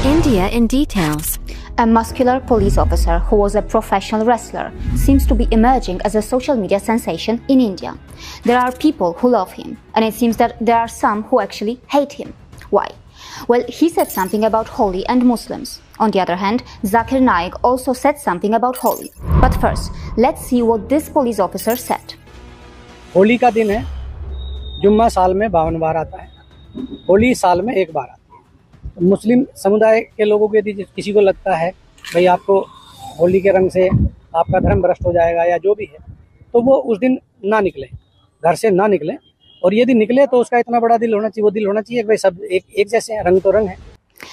India in details. A muscular police officer who was a professional wrestler seems to be emerging as a social media sensation in India. There are people who love him, and it seems that there are some who actually hate him. Why? Well, he said something about Holi and Muslims. On the other hand, Zakir Naik also said something about Holi. But first, let's see what this police officer said. Holi का दिन है, जुम्मा साल में 52 बार आता है, होली साल में एक बार आता है। मुस्लिम समुदाय के लोगों के यदि किसी को लगता है भाई आपको होली के रंग से आपका धर्म भ्रष्ट हो जाएगा या जो भी है, तो वो उस दिन ना निकले, घर से ना निकले, और यदि निकले तो उसका इतना बड़ा दिल होना चाहिए, वो दिल होना चाहिए कि भाई सब एक जैसे हैं, रंग तो रंग है।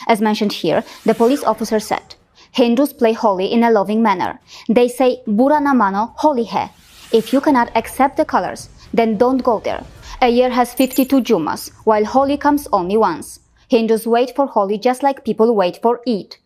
As mentioned here, the police officer said, Hindus play Holi in a loving manner. They say, bura na mano, Holi hai. If you cannot accept the colors, then don't go there. A year has 52 Jummas, while Holi comes only once. Hindus wait for Holi just like people wait for Eid.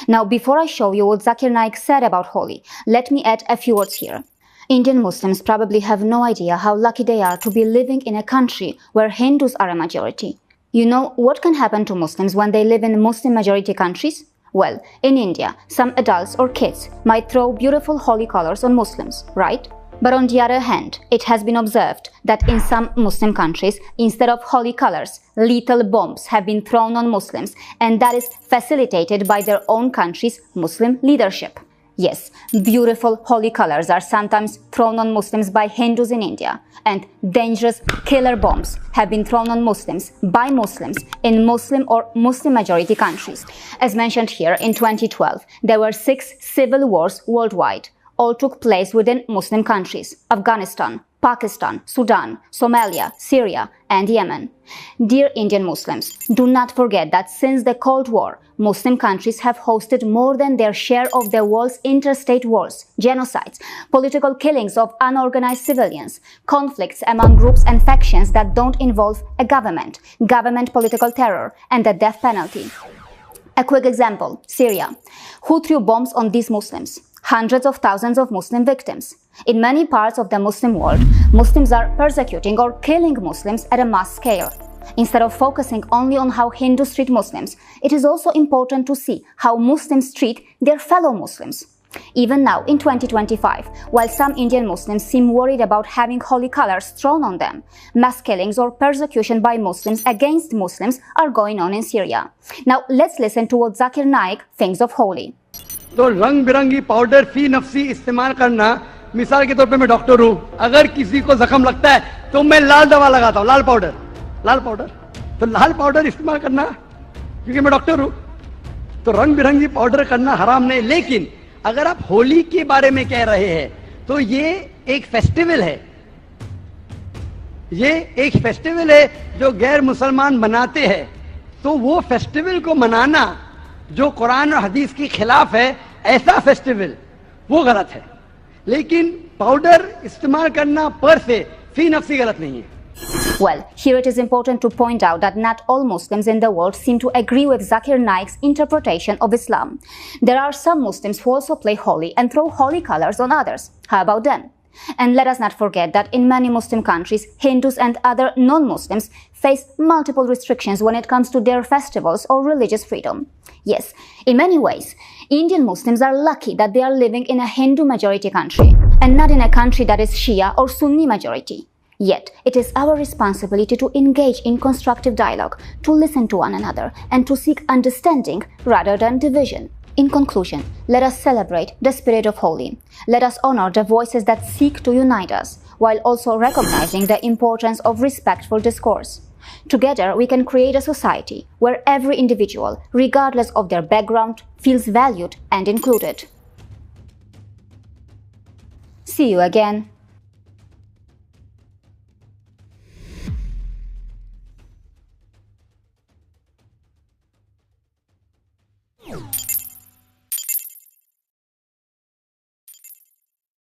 Now, before I show you what Zakir Naik said about Holi, let me add a few words here. Indian Muslims probably have no idea how lucky they are to be living in a country where Hindus are a majority. You know what can happen to Muslims when they live in Muslim-majority countries? Well, in India, some adults or kids might throw beautiful Holi colors on Muslims, right? But on the other hand, it has been observed that in some Muslim countries, instead of Holi colors, lethal bombs have been thrown on Muslims, and that is facilitated by their own country's Muslim leadership. Yes, beautiful Holi colors are sometimes thrown on Muslims by Hindus in India, and dangerous killer bombs have been thrown on Muslims by Muslims in Muslim or Muslim-majority countries. As mentioned here, in 2012, there were 6 civil wars worldwide. All took place within Muslim countries: Afghanistan, Pakistan, Sudan, Somalia, Syria, and Yemen. Dear Indian Muslims, do not forget that since the Cold War, Muslim countries have hosted more than their share of the world's interstate wars, genocides, political killings of unorganized civilians, conflicts among groups and factions that don't involve a government political terror, and the death penalty. A quick example: Syria. Who threw bombs on these Muslims? Hundreds of thousands of Muslim victims. In many parts of the Muslim world, Muslims are persecuting or killing Muslims at a mass scale. Instead of focusing only on how Hindus treat Muslims, it is also important to see how Muslims treat their fellow Muslims. Even now, in 2025, while some Indian Muslims seem worried about having Holi colors thrown on them, mass killings or persecution by Muslims against Muslims are going on in Syria. Now, let's listen to what Zakir Naik thinks of Holi. तो रंग बिरंगी powder फी नफसी इस्तेमाल करना, मिसाल के तौर पे मैं डॉक्टर हूँ, अगर किसी को जख्म लगता है तो मैं लाल दवा लगाता हूँ, लाल पाउडर, तो लाल पाउडर इस्तेमाल करना क्योंकि मैं डॉक्टर हूँ, तो रंग बिरंगी पाउडर करना हराम नहीं। लेकिन अगर आप होली के बारे में कह रहे हैं तो ये एक फेस्टिवल है, जो गैर मुसलमान मनाते हैं, तो वो फेस्टिवल को मनाना जो कुरान और हदीस के खिलाफ है, ऐसा फेस्टिवल वो गलत है। लेकिन पाउडर इस्तेमाल करना पर से फी नफ्सी गलत नहीं है। Well, here it is important to point out that not all Muslims in the world seem to agree with Zakir Naik's interpretation of Islam. There are some Muslims who also play Holi and throw Holi colors on others. How about them? And let us not forget that in many Muslim countries, Hindus and other non-Muslims face multiple restrictions when it comes to their festivals or religious freedom. Yes, in many ways, Indian Muslims are lucky that they are living in a Hindu-majority country and not in a country that is Shia or Sunni majority. Yet, it is our responsibility to engage in constructive dialogue, to listen to one another, and to seek understanding rather than division. In conclusion, let us celebrate the spirit of Holi. Let us honor the voices that seek to unite us, while also recognizing the importance of respectful discourse. Together, we can create a society where every individual, regardless of their background, feels valued and included. See you again.